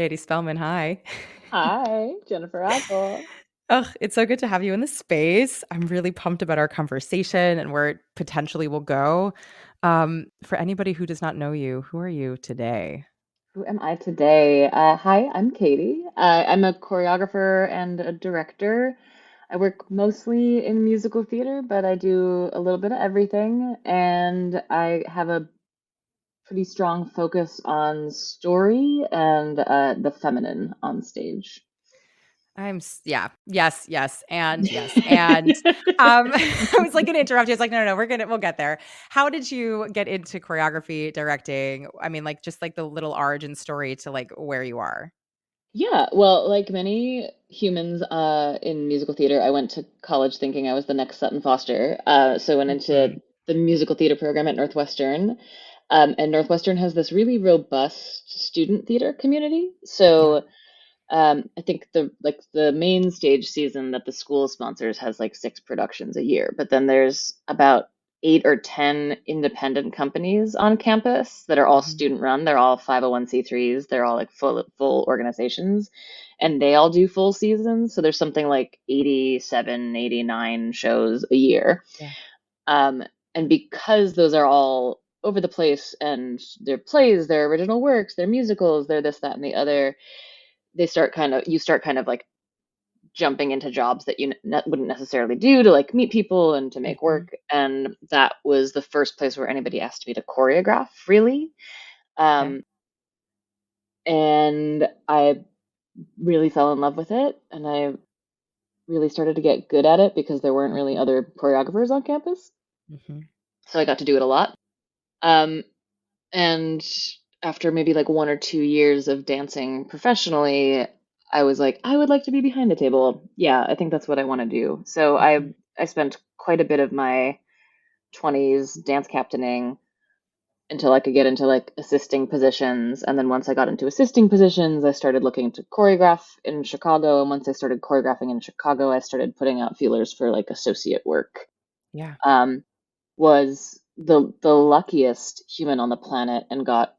Katie Spelman, hi. Hi, Jennifer Apple. Ugh, it's so good to have you in the space. I'm really pumped about our conversation and where it potentially will go. For anybody who does not know you, who are you today? Who am I today? Hi, I'm Katie. I'm a choreographer and a director. I work mostly in musical theater, but I do a little bit of everything, and I have a pretty strong focus on story and the feminine on stage. Yeah, yes, and yes, and I was like gonna interrupt you. I was like, no, we'll get there. How did you get into choreography, directing? I mean, like just like the little origin story to like where you are. Yeah, well, like many humans in musical theater, I went to college thinking I was the next Sutton Foster. So I went into Mhm. the musical theater program at Northwestern. And Northwestern has this really robust student theater community. Yeah. So I think the main stage season that the school sponsors has like six productions a year, but then there's about eight or ten independent companies on campus that are all Mhm. student run. They're all 501(c)(3s. They're all like full organizations, and they all do full seasons. So there's something like 87, 89 shows a year. Yeah. Um, and because those are all over the place and they're plays, they're original works, they're musicals, they're this, that, and the other, you start kind of like jumping into jobs that you wouldn't necessarily do to like meet people and to make Mhm. work. And that was the first place where anybody asked me to choreograph, really. Okay. Um, and I really fell in love with it. And I really started to get good at it because there weren't really other choreographers on campus. Mhm. So I got to do it a lot. Um, and after maybe like 1 or 2 years of dancing professionally, I was like, I would like to be behind the table. Yeah, I think that's what I want to do. So Mhm. I spent quite a bit of my 20s dance captaining until I could get into like assisting positions. And then once I got into assisting positions, I started looking to choreograph in Chicago. And once I started choreographing in Chicago, I started putting out feelers for like associate work. Yeah. Um, was the luckiest human on the planet and got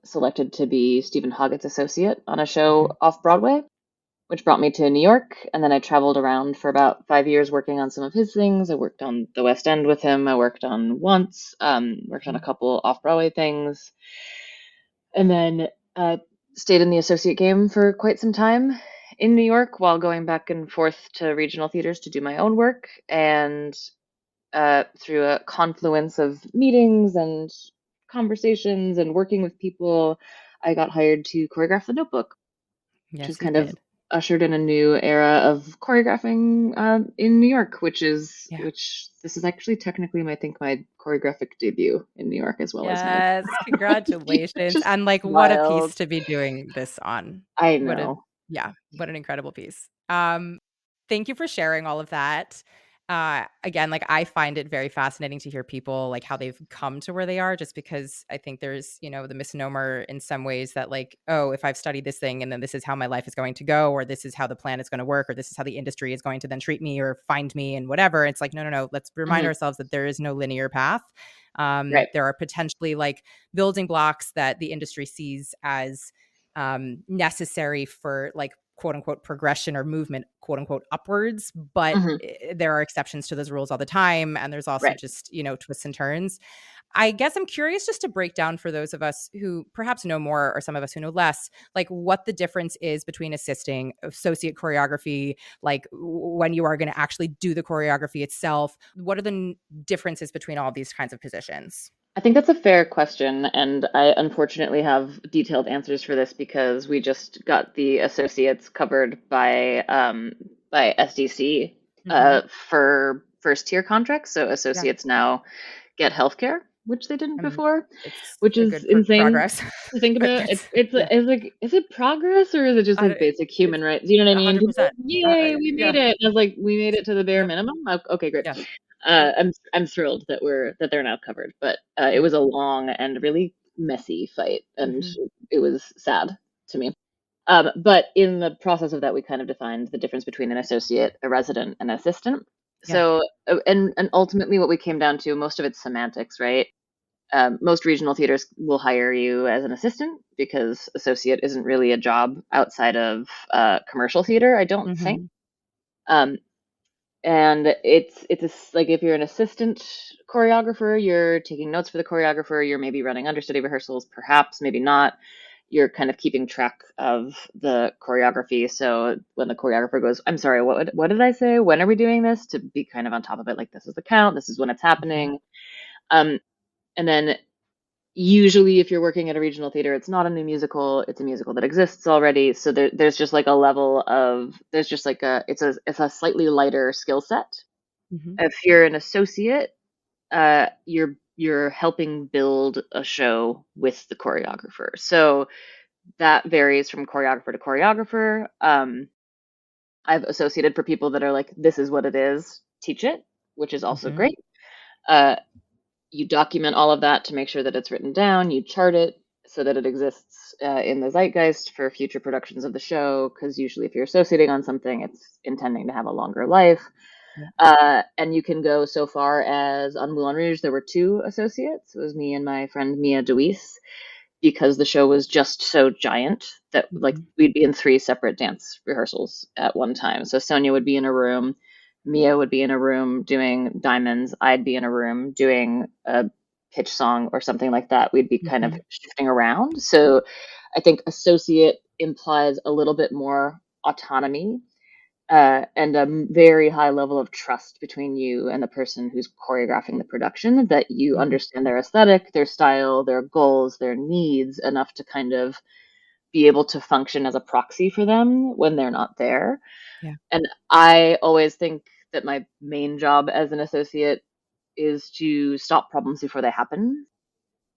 selected to be Stephen Hoggett's associate on a show Mhm. off Broadway, which brought me to New York. And then I traveled around for about 5 years working on some of his things. I worked on the West End with him. I worked on Once, worked on a Mhm. couple off Broadway things, and then uh, stayed in the associate game for quite some time in New York while going back and forth to regional theaters to do my own work. And through a confluence of meetings and conversations and working with people, I got hired to choreograph the Notebook, which has Yes, you kind of did. ushered in a new era of choreographing in New York, Yeah. which this is actually technically I think my choreographic debut in New York as well as my Yes, which congratulations, is and, like, what a piece wild. to be doing this on. I What a know. Yeah, what an incredible piece. Thank you for sharing all of that. Again, like, I find it very fascinating to hear people, like, how they've come to where they are just because I think there's, the misnomer in some ways that, like, "Oh, if I've studied this thing and then this is how my life is going to go, or this is how the plan is gonna work, or this is how the industry is going to then treat me or find me and whatever." It's like, no, no, no, let's remind Mhm. ourselves that there is no linear path. Right. There are potentially like building blocks that the industry sees as necessary for like quote unquote progression or movement, quote unquote upwards. But Mhm. there are exceptions to those rules all the time. And there's also Right. just, twists and turns. I guess I'm curious just to break down for those of us who perhaps know more or some of us who know less, like what the difference is between assisting, associate choreography, like when you are going to actually do the choreography itself. What are the differences between all of these kinds of positions? I think that's a fair question, and I unfortunately have detailed answers for this because we just got the associates covered by SDC Hmm. for first tier contracts. So Yeah. associates now get healthcare, which they didn't Um, before, it's which a is good insane progress, to think but about. yes. Yeah. It's like, is it progress or is it just I like don't, basic it's human rights? You know what I mean? People are like, 100%. yay, we made Yeah. it. And I was like, we made it to the bare Yep. minimum. Okay, great. Yeah. Yep. I'm thrilled that they're now covered, but it Yeah. was a long and really messy fight, and Hmm. it was sad to me. But in the process of that, we kind of defined the difference between an associate, a resident, and assistant. Yeah. So, and ultimately, what we came down to, most of it's semantics, right? Most regional theaters will hire you as an assistant because associate isn't really a job outside of commercial theater, I don't think. Mhm. Um, and like if you're an assistant choreographer, you're taking notes for the choreographer, you're maybe running understudy rehearsals, perhaps, maybe not. You're kind of keeping track of the choreography. So when the choreographer goes, I'm sorry, what did I say? When are we doing this? To be kind of on top of it, like this is the count, this is when it's Mhm. happening. Um, and then usually if you're working at a regional theater, it's not a new musical, it's a musical that exists already. So there's just like a level of there's just like it's a slightly lighter skill set. Mhm. If you're an associate, you're helping build a show with the choreographer. So that varies from choreographer to choreographer. I've associated for people that are like, this is what it is, teach it, which is also Mhm. great. Uh, you document all of that to make sure that it's written down. You chart it so that it exists in the zeitgeist for future productions of the show. Because usually, if you're associating on something, it's intending to have a longer life. Yeah. And you can go so far as on Moulin Rouge, there were two associates. It was me and my friend Mia DeWeese, because the show was just so giant that like Mhm. we'd be in three separate dance rehearsals at one time. So Sonia would be in a room, Mia would be in a room doing diamonds, I'd be in a room doing a pitch song or something like that. We'd be kind of Mhm. shifting around. So I think associate implies a little bit more autonomy and a very high level of trust between you and the person who's choreographing the production, that you Mhm. understand their aesthetic, their style, their goals, their needs enough to kind of be able to function as a proxy for them when they're not there. Yeah. And I always think that my main job as an associate is to stop problems before they happen,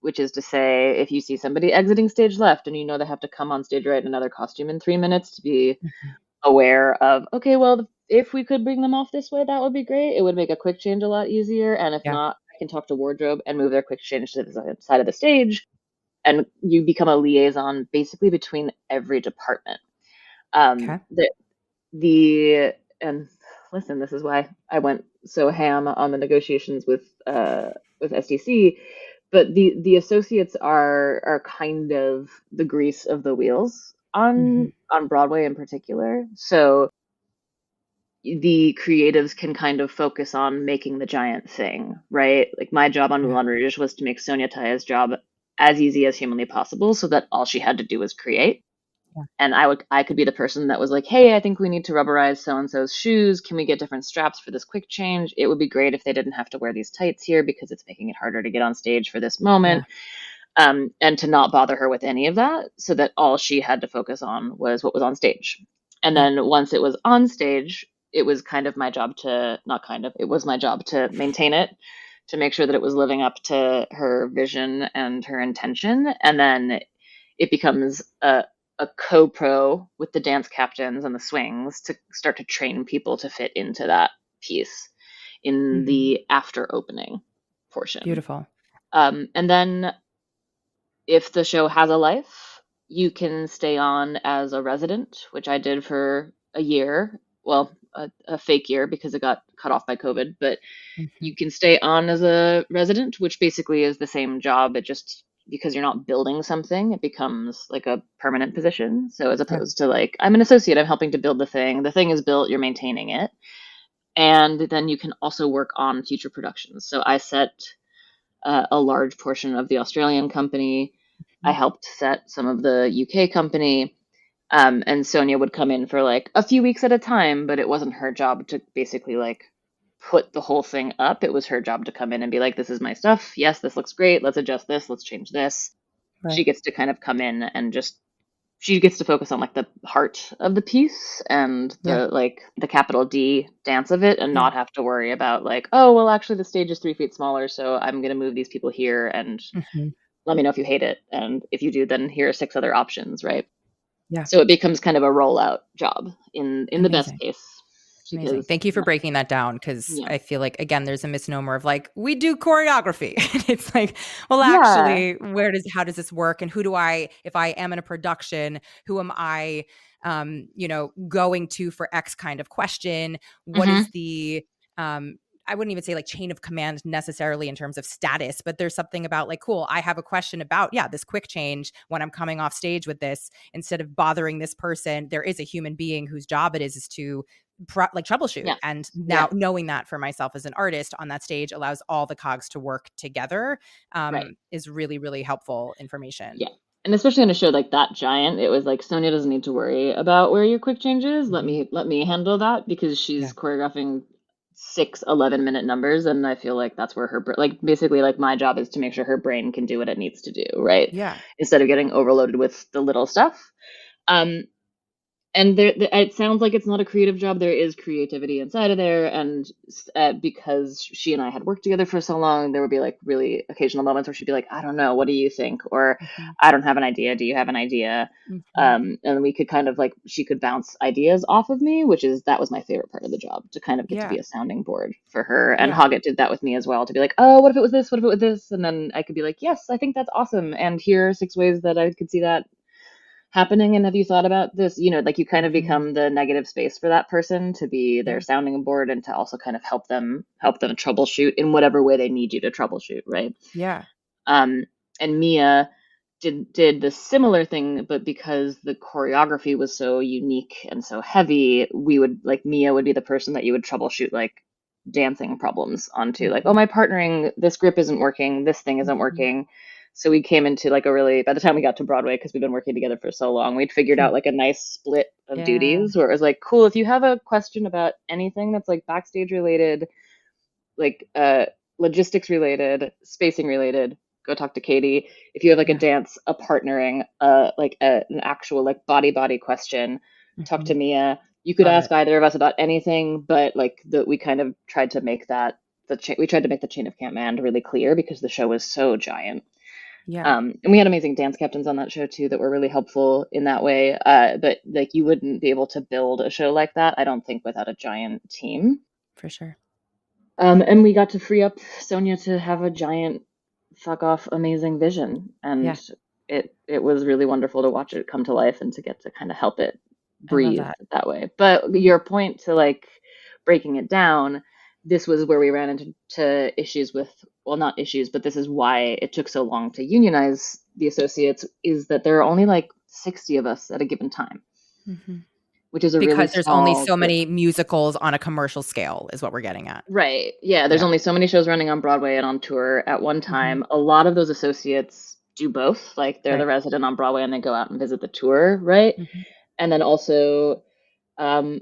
which is to say, if you see somebody exiting stage left and you know they have to come on stage right in another costume in 3 minutes, to be Mhm. aware of, okay, well, if we could bring them off this way, that would be great. It would make a quick change a lot easier. And if Yeah. not, I can talk to wardrobe and move their quick change to the side of the stage. And you become a liaison basically between every department. Um, Okay. the, the, and listen, this is why I went so ham on the negotiations with SDC, but the associates are kind of the grease of the wheels Mhm. on Broadway in particular. So the creatives can kind of focus on making the giant thing, right? Like my job on Yeah. Moulin Rouge was to make Sonia Taya's job as easy as humanly possible so that all she had to do was create. Yeah. And I could be the person that was like, hey, I think we need to rubberize so and so's shoes. Can we get different straps for this quick change? It would be great if they didn't have to wear these tights here because it's making it harder to get on stage for this Yeah. moment. And to not bother her with any of that, so that all she had to focus on was what was on stage. And Yeah. then once it was on stage, it was kind of my job to, not kind of, it was my job to maintain it, to make sure that it was living up to her vision and her intention. And then it becomes a co-pro with the dance captains and the swings to start to train people to fit into that piece in Mhm. the after opening portion. Beautiful. And then if the show has a life, you can stay on as a resident, which I did for a year. Well, a fake year because it got cut off by COVID, but Mhm. you can stay on as a resident, which basically is the same job. It just, because you're not building something, it becomes like a permanent position. So as Yeah. opposed to like, I'm an associate, I'm helping to build the thing is built, you're maintaining it. And then you can also work on future productions. So I set a large portion of the Australian company. I Mhm. helped set some of the UK company. And Sonia would come in for like a few weeks at a time, but it wasn't her job to basically like put the whole thing up. It was her job to come in and be like, this is my stuff. Yes, this looks great. Let's adjust this. Let's change this. She Right. gets to kind of come in and just she gets to focus on like the heart of the piece and Yeah. the capital D dance of it, and Yeah. not have to worry about like, oh well, actually the stage is 3 feet smaller, so I'm gonna move these people here and Mhm. let me know if you hate it, and if you do, then here are six other options, right? Yeah. So it becomes kind of a rollout job in the best Amazing. case, Amazing. because Thank you for breaking that down because yeah, I feel like, again, there's a misnomer of like, we do choreography. And it's like, well, yeah, actually, how does this work? And who do if I am in a production, who am I, going to for X kind of question? What hmm is the, um, I wouldn't even say like chain of command necessarily in terms of status, but there's something about like, cool, I have a question about, yeah, this quick change when I'm coming off stage with this, instead of bothering this person, there is a human being whose job it is to like troubleshoot. Yeah. And now Yeah. knowing that for myself as an artist on that stage allows all the cogs to work together, Right. is really, really helpful information. Yeah. And especially on a show like that giant, it was like Sonia doesn't need to worry about where your quick change is. Mhm. Let me handle that because Yeah. she's choreographing 6 11-minute numbers, and I feel like that's where like basically like my job is to make sure her brain can do what it needs to do, right? Yeah. Instead of getting overloaded with the little stuff. Um, and it sounds like it's not a creative job. There is creativity inside of there, and because she and I had worked together for so long, there would be like really occasional moments where she'd be like, I don't know, what do you think? Or Mhm. I don't have an idea, do you have an idea? Mhm. And we could kind of like, she could bounce ideas off of me, that was my favorite part of the job, to kind of get to be Yeah. a sounding board for her. And Yeah. Hoggett did that with me as well, to be like, oh, what if it was this, what if it was this? And then I could be like, yes, I think that's awesome, and here are 6 ways that I could see that happening, and have you thought about this? Like you kind of Mhm. become the negative space for that person, to be their Yeah. sounding board, and to also kind of help them troubleshoot in whatever way they need you to troubleshoot, right? Yeah. um and Mia did the similar thing, but because the choreography was so unique and so heavy, we would like, Mia would be the person that you would troubleshoot like dancing problems onto, like, oh, Mhm. my partnering, this grip isn't working, this thing isn't Mhm. working. So we came into like a really, by the time we got to Broadway, because we've been working together for so long, we'd figured Hmm. out like a nice split of Yeah. duties where it was like, cool, if you have a question about anything that's like backstage related, like logistics related, spacing related, go talk to Katie. If you have like a Yeah. dance, a partnering, an actual like body question, talk to Mhm. Mia. You could Love ask it. either of us about anything, but like we kind of tried to make that we tried to make the chain of command really clear because the show was so giant. Yeah, And we had amazing dance captains on that show too that were really helpful in that way. But like you wouldn't be able to build a show like that, I don't think, without a giant team. for sure. And we got to free up Sonia to have a giant fuck off amazing vision, and Yeah, it was really wonderful to watch it come to life and to get to kind of help it I love breathe that. that way. But your point to like breaking it down, this was where we ran into issues with, well, not issues, but this is why it took so long to unionize the associates, is that there are only like 60 of us at a given time, Mhm. which is a really Because there's only small so group. many musicals on a commercial scale is what we're getting at. Right. Yeah, there's Yeah. only so many shows running on Broadway and on tour at one Mhm. time. A lot of those associates do both. Like they're the Right. resident on Broadway and they go out and visit the tour, right? Mhm. And then also, um,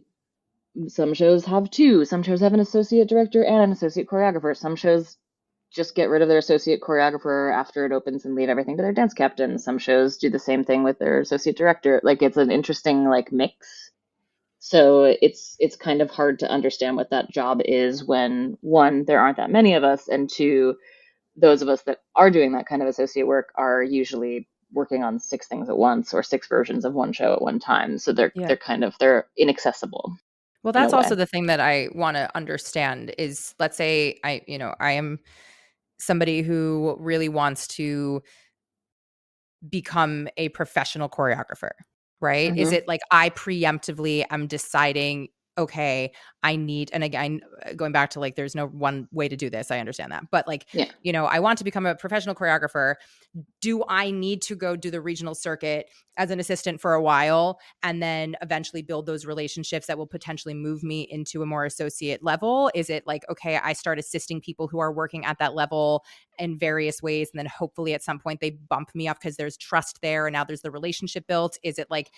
some shows have two. Some shows have an associate director and an associate choreographer. Some shows just get rid of their associate choreographer after it opens and leave everything to their dance captain. Some shows do the same thing with their associate director. Like it's an interesting like mix. So it's kind of hard to understand what that job is when, one, there aren't that many of us, and two, those of us that are doing that kind of associate work are usually working on 6 things at once, or 6 versions of one show at one time. So Yeah. they're inaccessible Well, in a that's way. also the thing that I wanna understand is, let's say I am somebody who really wants to become a professional choreographer, right? Is Hmm. it like I preemptively am deciding, okay, I need, and again, going back to like, there's no one way to do this. I understand that. But like, Yeah. I want to become a professional choreographer. Do I need to go do the regional circuit as an assistant for a while and then eventually build those relationships that will potentially move me into a more associate level? Is it like, okay, I start assisting people who are working at that level in various ways, and then hopefully at some point they bump me up because there's trust there and now there's the relationship built? Is it like,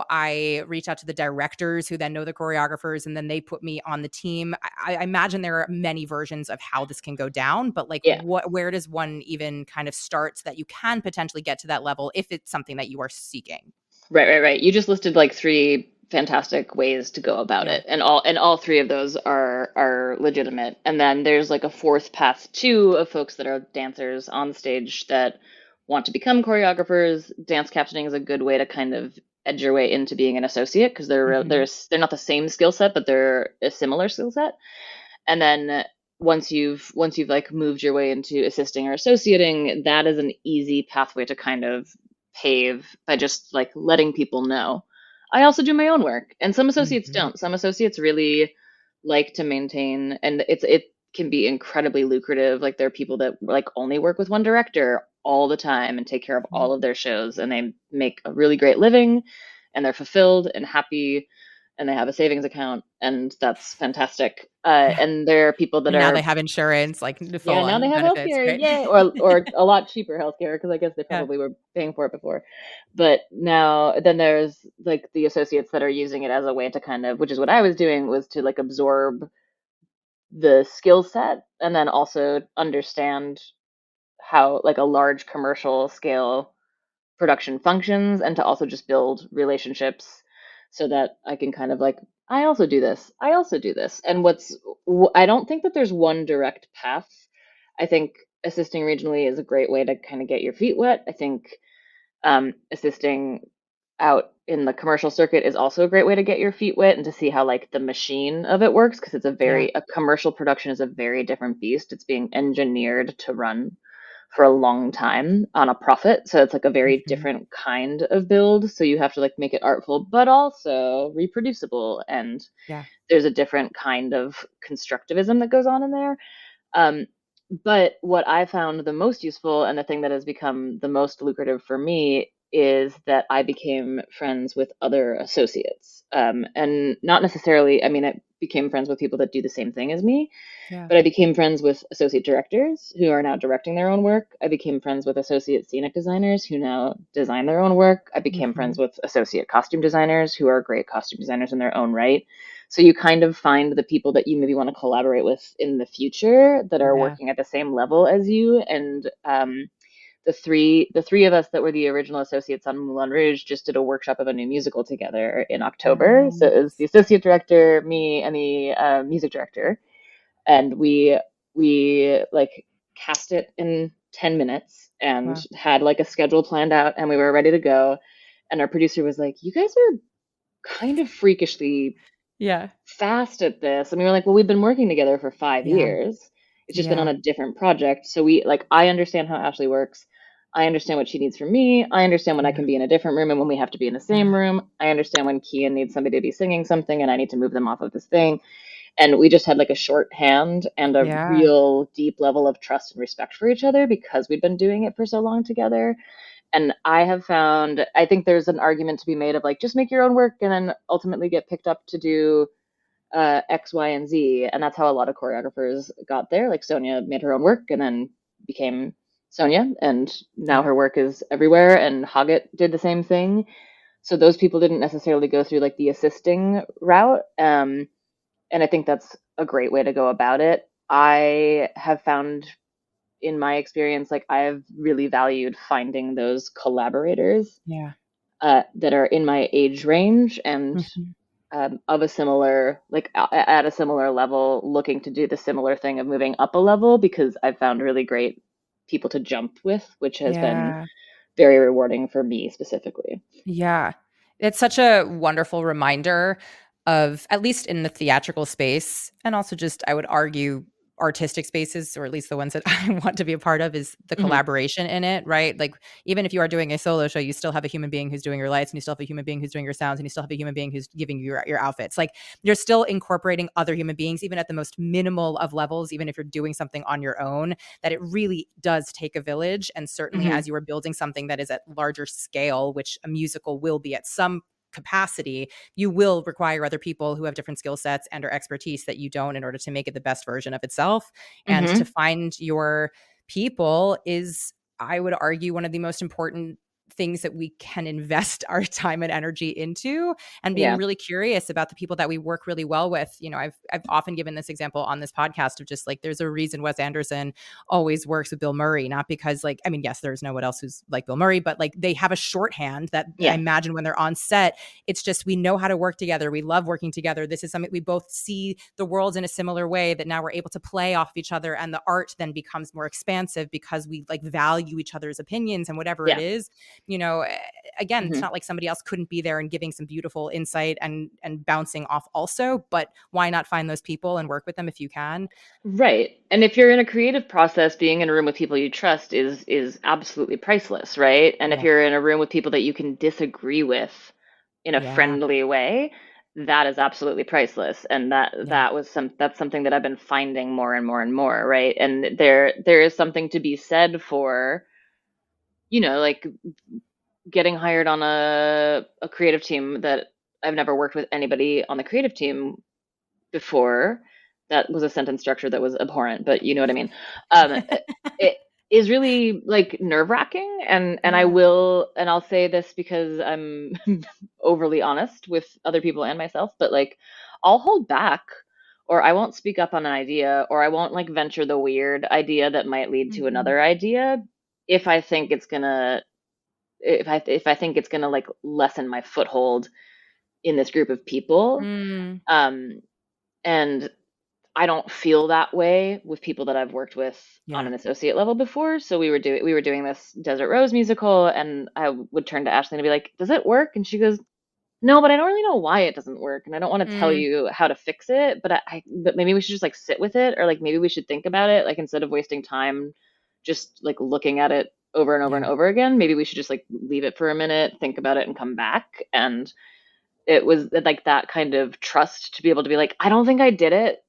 I reach out to the directors who then know the choreographers and then they put me on the team? I imagine there are many versions of how this can go down, but like, Yeah. where does one even kind of start so that you can potentially get to that level if it's something that you are seeking? Right. You just listed like three fantastic ways to go about Yeah. it, and all three of those are legitimate. And then there's like a fourth path too, of folks that are dancers on stage that want to become choreographers. Dance captaining is a good way to kind of edge your way into being an associate, because Hmm. they're not the same skill set, but they're a similar skill set. And then once you've like moved your way into assisting or associating, that is an easy pathway to kind of pave by just like letting people know, I also do my own work. And some associates Hmm. don't. Some associates really like to maintain, and it can be incredibly lucrative. Like there are people that like only work with one director all the time and take care of Mhm. all of their shows, and they make a really great living, and they're fulfilled and happy, and they have a savings account, and that's fantastic. Yeah. And there are people that And now they are, have insurance, like, the yeah, full now they on have benefits, healthcare, right? yay, or a lot cheaper healthcare because I guess they Yeah. probably were paying for it before. But now then there's like the associates that are using it as a way to kind of, which is what I was doing, was to like absorb the skill set and then also understand how like a large commercial scale production functions, and to also just build relationships so that I can kind of like, I also do this, I also do this. And I don't think that there's one direct path. I think assisting regionally is a great way to kind of get your feet wet. I think assisting out in the commercial circuit is also a great way to get your feet wet and to see how like the machine of it works, because Yeah. a commercial production is a very different beast. It's being engineered to run for a long time on a profit, so it's like a very Mhm. different kind of build. So you have to like make it artful but also reproducible, and Yeah. there's a different kind of constructivism that goes on in there. um, but what I found the most useful, and the thing that has become the most lucrative for me, is that I became friends with other associates. And not necessarily, I mean, I became friends with people that do the same thing as me, Yeah. but I became friends with associate directors who are now directing their own work. I became friends with associate scenic designers who now design their own work. I became friends Mhm. with associate costume designers who are great costume designers in their own right. So you kind of find the people that you maybe want to collaborate with in the future that are Yeah. working at the same level as you. And the three of us that were the original associates on Moulin Rouge just did a workshop of a new musical together in October. So it was Nice. the associate director, me, and the music director, and we like cast it in 10 minutes and Wow. had like a schedule planned out, and we were ready to go. And our producer was like, you guys are kind of freakishly Yeah. fast at this. And we were like, well, we've been working together for five Yeah. years It's just been on Yeah. a different project. So we like, I understand how Ashley works. I understand what she needs from me. I understand when I Yeah. can be in a different room and when we have to be in the same Yeah. room. I understand when Kian needs somebody to be singing something and I need to move them off of this thing. And we just had like a shorthand and a Yeah. real deep level of trust and respect for each other because we'd been doing it for so long together. And I have found, I think there's an argument to be made of like, just make your own work and then ultimately get picked up to do X, Y, and Z. And that's how a lot of choreographers got there. Like Sonia made her own work and then became Sonia, and now Yeah. her work is everywhere. And Hoggett did the same thing. So those people didn't necessarily go through like the assisting route. And I think that's a great way to go about it. I have found in my experience, like I've really valued finding those collaborators Yeah. that are in my age range and Mhm. of a similar, like at a similar level, looking to do the similar thing of moving up a level, because I've found really great people to jump with, which has been Yeah. very rewarding for me specifically. Yeah. It's such a wonderful reminder of, at least in the theatrical space, and also just, I would argue, artistic spaces, or at least the ones that I want to be a part of, is the Hmm. collaboration in it, right? Like, even if you are doing a solo show, you still have a human being who's doing your lights, and you still have a human being who's doing your sounds, and you still have a human being who's giving you your outfits. Like, you're still incorporating other human beings, even at the most minimal of levels, even if you're doing something on your own, that it really does take a village. And certainly Hmm. as you are building something that is at larger scale, which a musical will be at some capacity, you will require other people who have different skill sets and or expertise that you don't, in order to make it the best version of itself. And to Hmm. find your people is, I would argue, one of the most important things that we can invest our time and energy into, and being Yeah. really curious about the people that we work really well with. I've often given this example on this podcast of just like, there's a reason Wes Anderson always works with Bill Murray, not because, like, I mean, yes, there's no one else who's like Bill Murray, but like, they have a shorthand that I Yeah. imagine when they're on set, it's just, we know how to work together. We love working together. This is something we both see the world in a similar way, that now we're able to play off each other, and the art then becomes more expansive because we like value each other's opinions and whatever it Yeah. is. you know eh, Again, it's Hmm. not like somebody else couldn't be there and giving some beautiful insight and bouncing off also, but why not find those people and work with them if you can? Right. And if you're in a creative process, being in a room with people you trust is absolutely priceless, right? And if Yeah. you're in a room with people that you can disagree with in a Yeah. friendly way, that is absolutely priceless, and Yeah. that's something that I've been finding more and more and more, right? And there is something to be said for, like getting hired on a creative team that I've never worked with anybody on the creative team before. That was a sentence structure that was abhorrent, but you know what I mean. It is really like nerve-wracking, and Yeah. I'll say this because I'm overly honest with other people and myself, but like I'll hold back, or I won't speak up on an idea, or I won't like venture the weird idea that might lead to Mhm. another idea if I think it's gonna if I think it's gonna like lessen my foothold in this group of people. Mm. Um, and I don't feel that way with people that I've worked with on Yeah. an associate level before. So we were doing this Desert Rose musical, and I would turn to Ashley and be like, "Does it work?" And she goes, "No, but I don't really know why it doesn't work, and I don't want to tell Mm. you how to fix it, but maybe we should just like sit with it, or like maybe we should think about it, like instead of wasting time just like looking at it over and over and Yeah. over again, maybe we should just like leave it for a minute, think about it, and come back." And it was like that kind of trust to be able to be like, "I don't think I did it.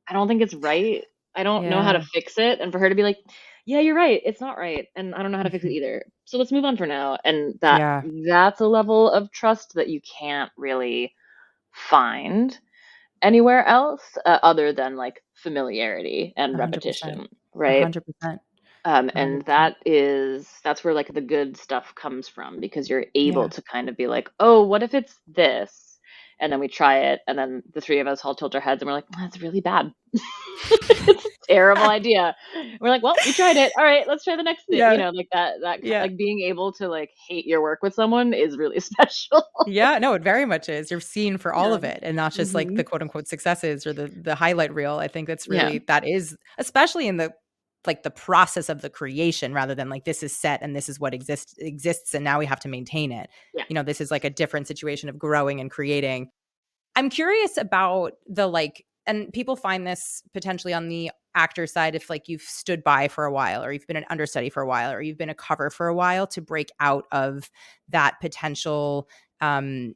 I don't think it's right. I don't know how to Yeah. fix it." And for her to be like, "Yeah, you're right. It's not right. And I don't know how to fix it Mhm. either. So let's move on for now." And Yeah. that's a level of trust that you can't really find anywhere else, other than like familiarity and 100%. repetition, right? 100%. And 100%. that's where like the good stuff comes from, because you're able Yeah. to kind of be like, "Oh, what if it's this?" And then we try it, and then the three of us all tilt our heads and we're like, "That's really bad." It's a terrible idea. We're like, "Well, we tried it. All right, let's try the next thing." Yeah. Like Yeah. like being able to like hate your work with someone is really special. Yeah, no, it very much is. You're seen for all Yeah. of it and not just like the Mhm. quote unquote successes or the highlight reel. I think that's Yeah. really that is especially in the like the process of the creation rather than like this is set and this is what exists and now we have to maintain it. Yeah. This is like a different situation of growing and creating. I'm curious about the like and people find this potentially on the actor side if like you've stood by for a while or you've been an understudy for a while or you've been a cover for a while to break out of that potential um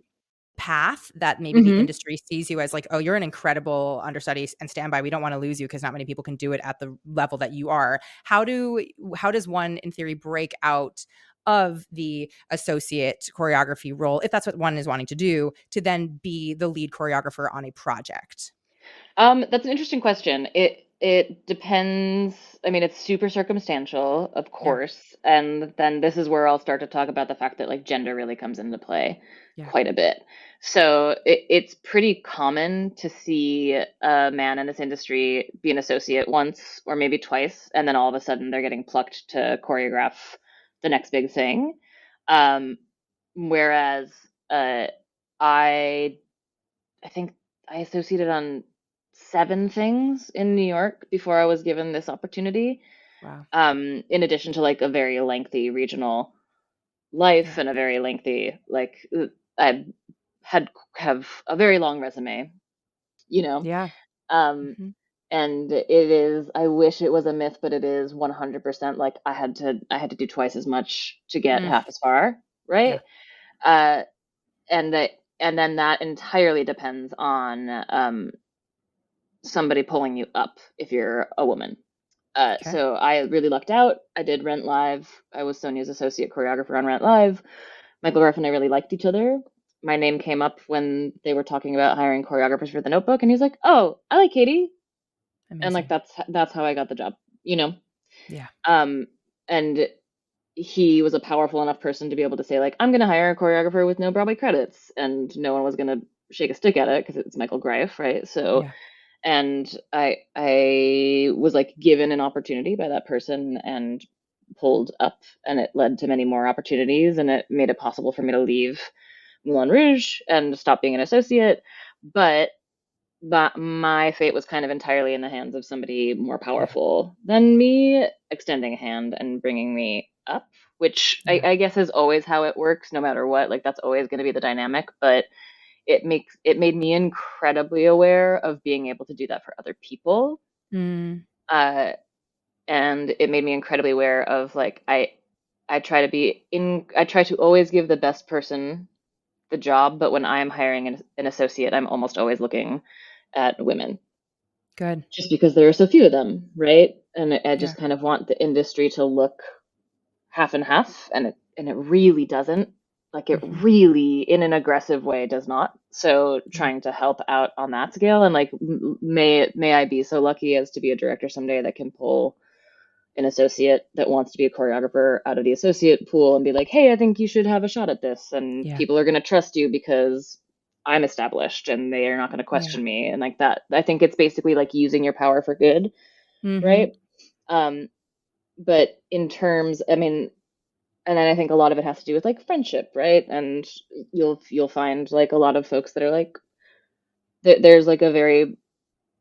path that maybe the Mhm. industry sees you as like, oh, you're an incredible understudy and standby. We don't want to lose you because not many people can do it at the level that you are. How does one in theory break out of the associate choreography role, if that's what one is wanting to do, to then be the lead choreographer on a project? That's an interesting question. It depends. I mean, it's super circumstantial, of Yeah. course, and then this is where I'll start to talk about the fact that like gender really comes into play Yeah. quite a bit. So it's pretty common to see a man in this industry be an associate once or maybe twice, and then all of a sudden they're getting plucked to choreograph the next big thing. Um, whereas I I think I associated on 7 things in New York before I was given this opportunity, Wow. in addition to, like, a very lengthy regional life Yeah. and a very lengthy, like, I had have a very long resume, you know? Yeah. Um, Mhm. and it is I wish it was a myth, but it is 100% like I had to do twice as much to get Mm. half as far, Yeah. right? Uh, and then that entirely depends on, somebody pulling you up if you're a woman. Okay. So I really lucked out. I did Rent Live. I was Sonia's associate choreographer on Rent Live. Michael Groff and I really liked each other. My name came up when they were talking about hiring choreographers for The Notebook, and he's like, "Oh, I like Katie," and like Amazing. that's how I got the job, you know. Yeah. Um, and he was a powerful enough person to be able to say like, "I'm going to hire a choreographer with no Broadway credits," and no one was going to shake a stick at it because it's Michael Greif, right? So Yeah. and I was like given an opportunity by that person and pulled up, and it led to many more opportunities, and it made it possible for me to leave Moulin Rouge and stop being an associate. But my fate was kind of entirely in the hands of somebody more Yeah. powerful than me extending a hand and bringing me up, which I, Yeah. I guess is always how it works, no matter what. Like that's always going to be the dynamic, but it made me incredibly aware of being able to do that for other people. Mm. Uh, and it made me incredibly aware of like I try to always give the best person the job, but when I'm hiring an associate, I'm almost always looking at women Good. just because there are so few of them, right? And I Yeah. just kind of want the industry to look half and half, and it really doesn't. Like it Mhm. really, in an aggressive way, does not. So Yeah. trying to help out on that scale, and like may I be so lucky as to be a director someday that can pull an associate that wants to be a choreographer out of the associate pool and be like, hey, I think you should have a shot at this, and Yeah. people are going to trust you because I'm established and they are not going to Yeah. question me, and like that. I think it's basically like using your power for good, Mhm. right? Um, but in terms, I mean, and then I think a lot of it has to do with like friendship, right? And you'll find like a lot of folks that are like there's like a very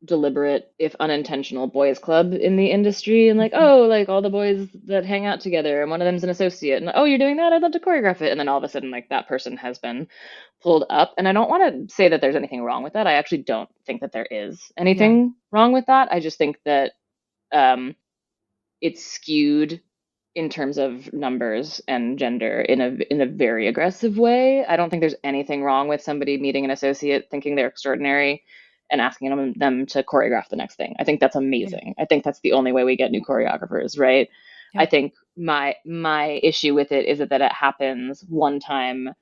deliberate, if unintentional, boys club in the industry, and like, Mhm. oh, like all the boys that hang out together, and one of them's an associate, and oh, you're doing that? I'd love to choreograph it. And then all of a sudden, like that person has been pulled up. And I don't want to say that there's anything wrong with that. I actually don't think that there is Yeah. anything wrong with that. I just think that um, it's skewed in terms of numbers and gender in a very aggressive way. I don't think there's anything wrong with somebody meeting an associate thinking they're extraordinary and asking them to choreograph the next thing. I think that's Yeah. amazing. I think that's the only way we get new choreographers, right? I Yep. think my issue with it is that it happens one time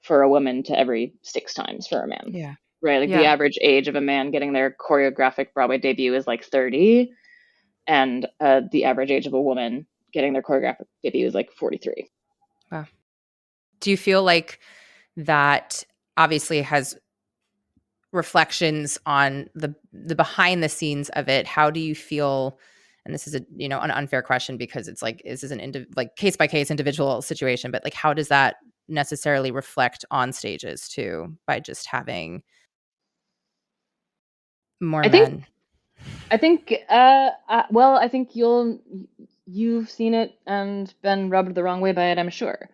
for a woman to every 6 times for a man. Yeah. Right? Like the Yeah. average age of a man getting their choreographic Broadway debut is like 30, and the average age of a woman getting their choreographic debut is like 43. Wow. Do you feel like that obviously has reflections on the behind the scenes of it? How do you feel, and this is a, an unfair question because it's like this is like case by case individual situation, but like how does that necessarily reflect on stages too by just having more I think men? I think well, I think you've seen it and been rubbed the wrong way by it, I'm sure.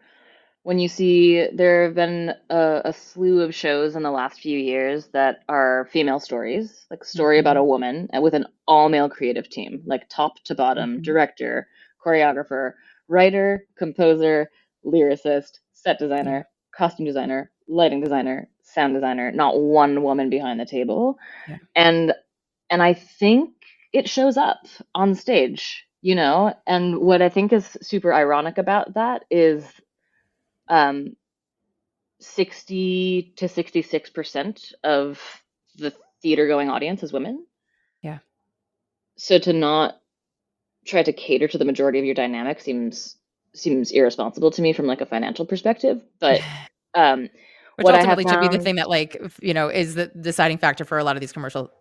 When you see there have been a slew of shows in the last few years that are female stories, like a story about a Mhm. woman with an all male creative team, like top to bottom, Mhm. director, choreographer, writer, composer, lyricist, set Yeah. designer, costume designer, lighting designer, sound designer, not one woman behind the table. Yeah. And I think it shows up on stage, and what I think is super ironic about that is um 60 to 66% of the theater going audience is women. Yeah. So to not try to cater to the majority of your dynamic seems irresponsible to me from like a financial perspective. But um, Which what I have ultimately should be the found, thing that like, is the deciding factor for a lot of these commercial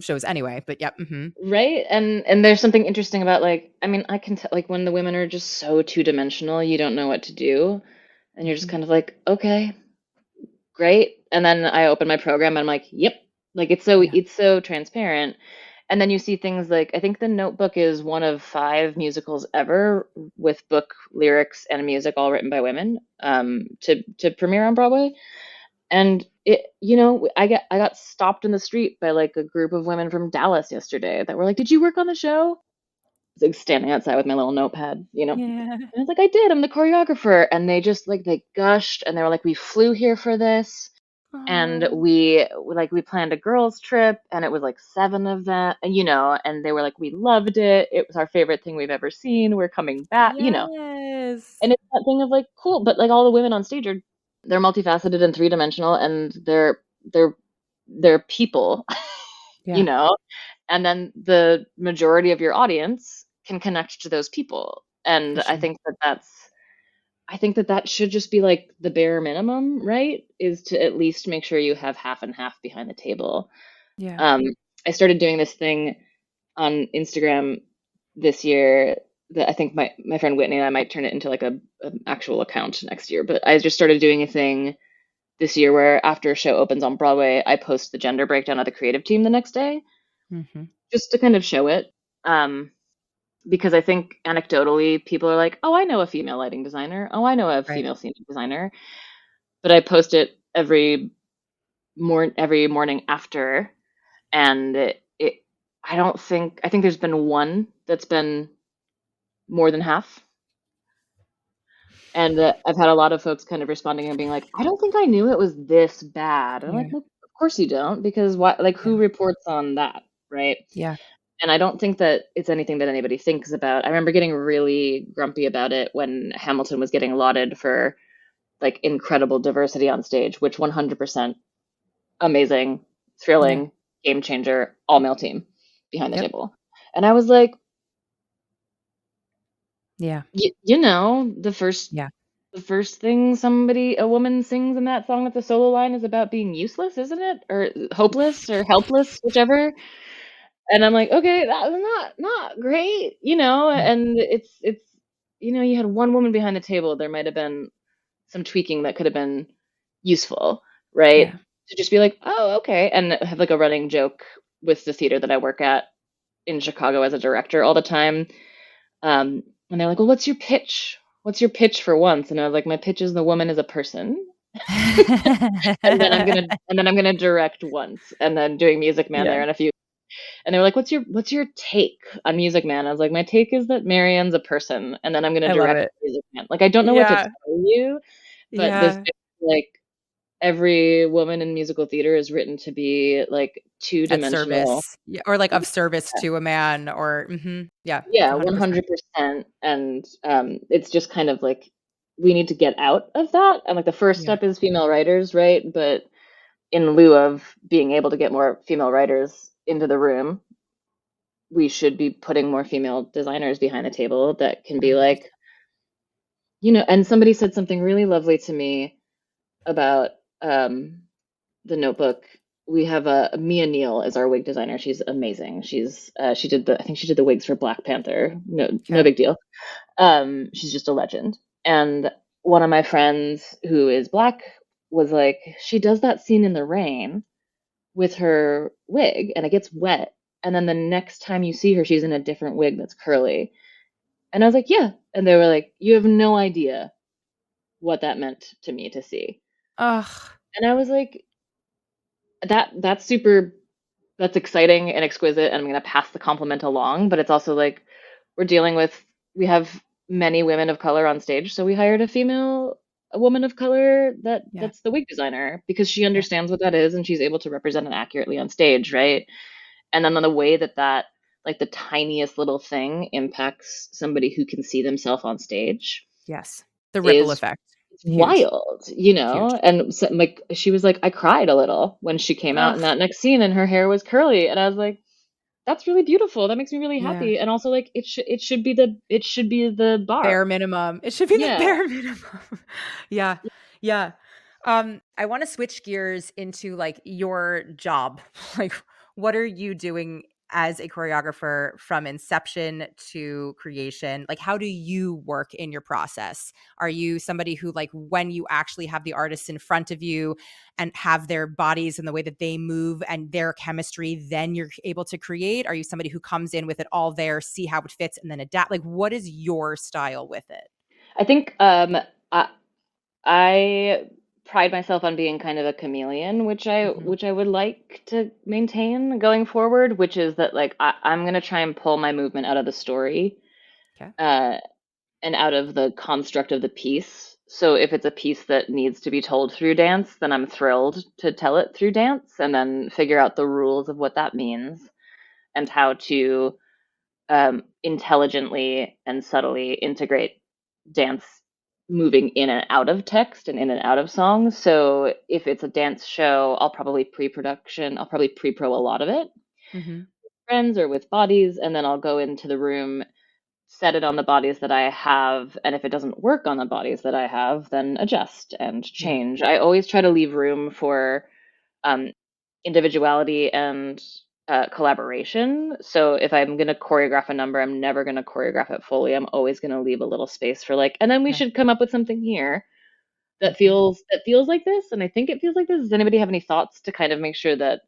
shows anyway, but yep. Mhm. right, and there's something interesting about like, I mean, I can tell like when the women are just so two dimensional, you don't know what to do, and you're just Mhm. kind of like, okay, great. And then I open my program and I'm like, yep. Like Yeah. it's so transparent. And then you see things like I think The Notebook is one of 5 musicals ever with book, lyrics, and music all written by women to premiere on Broadway. And I got stopped in the street by like a group of women from Dallas yesterday that were like, "Did you work on the show?" I was like standing outside with my little notepad. Yeah. And I was like, "I did. I'm the choreographer." And they just like they gushed and they were like, "We flew here for this." And Oh, we planned a girls trip and it was like 7 of them, and they were like, we loved it, it was our favorite thing we've ever seen, we're coming back. yes. And it's that thing of like, cool, but like all the women on stage are they're multifaceted and three-dimensional, and they're people. you Yeah, know and then the majority of your audience can connect to those people, for and I sure. think that should just be like the bare minimum, right? Is to at least make sure you have half and half behind the table. Yeah. Um, I started doing this thing on Instagram this year that I think my friend Whitney and I might turn it into like an actual account next year. But I just started doing a thing this year where after a show opens on Broadway, I post the gender breakdown of the creative team the next day Mhm. just to kind of show it. Um, because I think anecdotally people are like, oh, I know a female lighting designer. Oh, I know a Right. female scenic designer. But I post it every morning after, and it I think there's been one that's been more than half, And I've had a lot of folks kind of responding and being like, "I don't think I knew it was this bad." And I'm like, Yeah, "Well, of course you don't, because why, like, yeah, who reports on that, right?" yeah, And I don't think that it's anything that anybody thinks about. I remember getting really grumpy about it when Hamilton was getting lauded for, like, incredible diversity on stage, which 100% amazing, yeah, thrilling, game changer, all male team behind the yep, table. And I was like, yeah, you know, the first thing a woman sings in that song at the solo line is about being useless, isn't it? Or hopeless or helpless, whichever. And I'm like, okay, that's not great, yeah, and you had one woman behind the table, there might have been some tweaking that could have been useful, right? yeah. To just be like, oh, okay, and have like a running joke with the theater that I work at in Chicago as a director all the time. And they're like, well, what's your pitch? What's your pitch for once? And I was like, my pitch is the woman is a person. And then I'm gonna direct once, and then doing Music Man Yeah, there in a few. And they were like, "What's your take on Music Man?" I was like, "My take is that Marianne's a person, and then I'm gonna I love direct it. Music Man." Like, I don't know what to Yeah, tell you, but this yeah, like every woman in musical theater is written to be like at two-dimensional. service. Yeah, or, like, of service to a man or yeah, Yeah, 100%. 100%. And it's just kind of like we need to get out of that. And like the first Yeah, step is female writers, right? But in lieu of being able to get more female writers into the room, we should be putting more female designers behind the table that can be like, 100%. and somebody said something really lovely to me about the Notebook. We have Mia Neal as our wig designer. She's amazing. I think she did the wigs for Black Panther. No 'Kay. big deal. She's just a legend. And one of my friends who is black was like, she does that scene in the rain with her wig and it gets wet. And then the next time you see her, she's in a different wig that's curly. And I was like, yeah. And they were like, you have no idea what that meant to me to see. Ugh, And I was like, that's super, that's exciting and exquisite. And I'm going to pass the compliment along. But it's also like, we're dealing with, we have many women of color on stage. So we hired a woman of color yeah, that's the wig designer because she yeah, understands what that is and she's able to represent it accurately on stage. Right. And then the way that like the tiniest little thing impacts somebody who can see themselves on stage yes. The ripple is effect. it's Huge, wild, huge. and so, like she was like, I cried a little when she came out in Ugh, that next scene and her hair was curly, and I was like, that's really beautiful. That makes me really yeah. happy. And also like it should be the bar. Bare minimum. It should be the Yeah. bare minimum. Yeah, yeah. I wanna switch gears into, like, your job. Like, what are you doing as a choreographer from inception to creation? Like, how do you work in your process? Are you somebody who, like, when you actually have the artists in front of you and have their bodies and the way that they move and their chemistry, then you're able to create? Are you somebody who comes in with it all there, see how it fits, and then adapt? Like, what is your style with it? I think I, I pride myself on being kind of a chameleon, which I Mhm. which I would like to maintain going forward, which is that like I'm gonna try and pull my movement out of the story. Okay. Uh, and out of the construct of the piece. So if it's a piece that needs to be told through dance, then I'm thrilled to tell it through dance and then figure out the rules of what that means and how to intelligently and subtly integrate dance moving in and out of text and in and out of songs. So if it's a dance show, I'll probably pre-pro a lot of it, Mhm. friends or with bodies, and then I'll go into the room, set it on the bodies that I have, and if it doesn't work on the bodies that I have, then adjust and Yeah. change. I always try to leave room for um, individuality and collaboration. So if I'm going to choreograph a number, I'm never going to choreograph it fully. I'm always going to leave a little space for like, and then we Yeah. should come up with something here that Mhm. feels like this, and I think it feels like this. Does anybody have any thoughts to kind of make sure that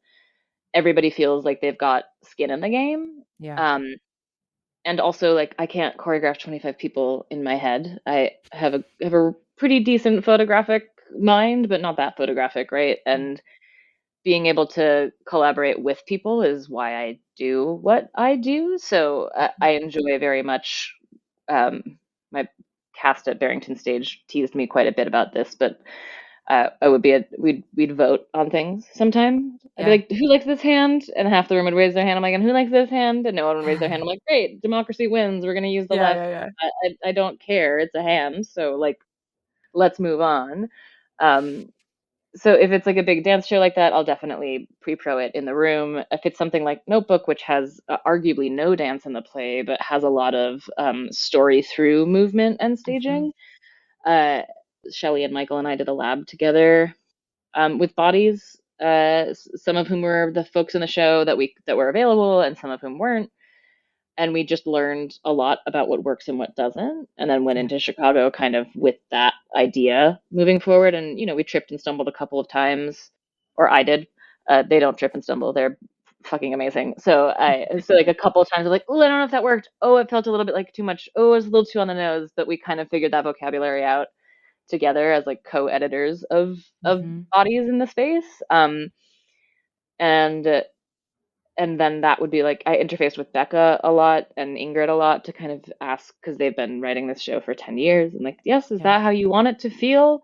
everybody feels like they've got skin in the game? Yeah. Um, and also like I can't choreograph 25 people in my head. I have a pretty decent photographic mind, but not that photographic, right? Yeah. And being able to collaborate with people is why I do what I do. So I Mhm. enjoy very much um, my cast at Barrington Stage teased me quite a bit about this, but I would be we'd vote on things sometimes. I'd be Yeah. like, who likes this hand? And half the room would raise their hand. I'm like, and who likes this hand? And no one would raise their hand. I'm like, great, democracy wins. We're gonna use the Yeah, left. yeah, yeah. I don't care. It's a hand. So like, let's move on. Um, so if it's like a big dance show like that, I'll definitely pre-pro it in the room. If it's something like Notebook, which has arguably no dance in the play, but has a lot of story through movement and Mhm. staging, uh, Shelley and Michael and I did a lab together with bodies. Some of whom were the folks in the show that were available, and some of whom weren't. And we just learned a lot about what works and what doesn't, and then went Yeah. into Chicago kind of with that idea moving forward. And we tripped and stumbled a couple of times, or I did. They don't trip and stumble; they're fucking amazing. So like a couple of times, I'm like, oh, I don't know if that worked. Oh, it felt a little bit like too much. Oh, it was a little too on the nose. But we kind of figured that vocabulary out together as like co-editors of Mhm. bodies in the space. And and then that would be like I interfaced with Becca a lot and Ingrid a lot to kind of ask because they've been writing this show for 10 years and like, yes, is Yeah. that how you want it to feel?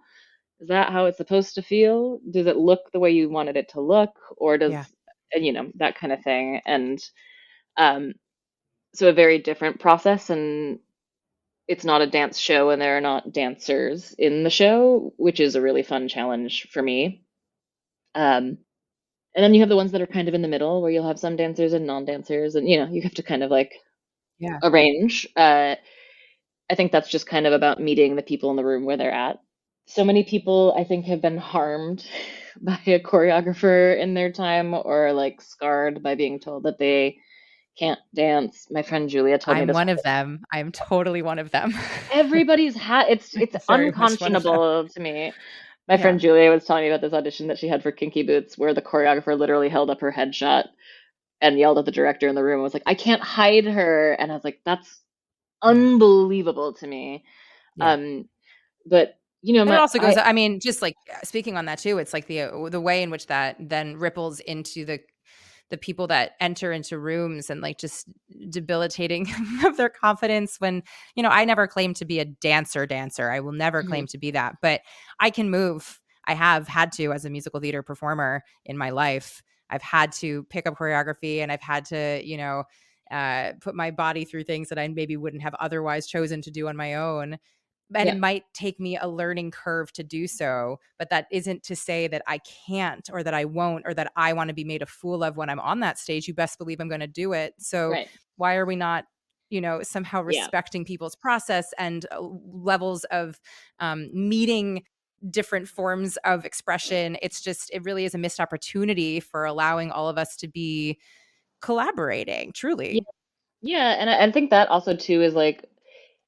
Is that how it's supposed to feel? Does it look the way you wanted it to look? Or does, Yeah. and that kind of thing. And um, so a very different process. And it's not a dance show and there are not dancers in the show, which is a really fun challenge for me. Um, and then you have the ones that are kind of in the middle where you'll have some dancers and non-dancers and you have to kind of like Yeah. arrange. I think that's just kind of about meeting the people in the room where they're at. So many people, I think, have been harmed by a choreographer in their time or like scarred by being told that they can't dance. My friend Julia told me I'm this. one of them. I'm totally one of them. Everybody's had it's Very much one of them. unconscionable to me. My Yeah. friend Julia was telling me about this audition that she had for Kinky Boots where the choreographer literally held up her headshot and yelled at the director in the room and was like, I can't hide her. And I was like, that's Yeah. unbelievable to me. Yeah. Um, but And it my also goes I I mean, just, like, speaking on that too, it's like the way in which that then ripples into the people that enter into rooms and, like, just debilitating of their confidence when I never claimed to be a dancer. I will never Mhm. claim to be that, but I can move. I have had to as a musical theater performer in my life. I've had to pick up choreography and I've had to, put my body through things that I maybe wouldn't have otherwise chosen to do on my own. And it Yeah, might take me a learning curve to do so, but that isn't to say that I can't or that I won't or that I want to be made a fool of when I'm on that stage. You best believe I'm going to do it. So right. why are we not, somehow Yeah, respecting people's process and levels of meeting different forms of expression? It really is a missed opportunity for allowing all of us to be collaborating, yeah, truly. yeah. And I think that also too is like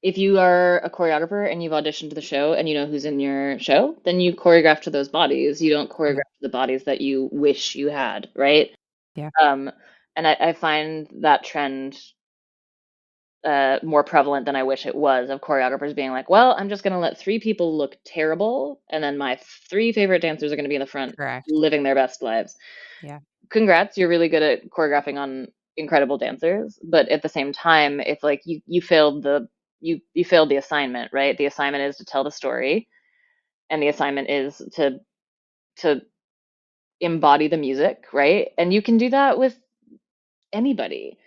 if you are a choreographer and you've auditioned to the show and you know who's in your show, then you choreograph to those bodies. You don't choreograph Yeah. to the bodies that you wish you had, right? Yeah. Um, and I find that trend more prevalent than I wish it was of choreographers being like, well, I'm just going to let three people look terrible, and then my three favorite dancers are going to be in the front Correct. living their best lives. Yeah. Congrats, you're really good at choreographing on incredible dancers, but at the same time, it's like you failed you failed the assignment, right? The assignment is to tell the story, and the assignment is to embody the music, right? And you can do that with anybody.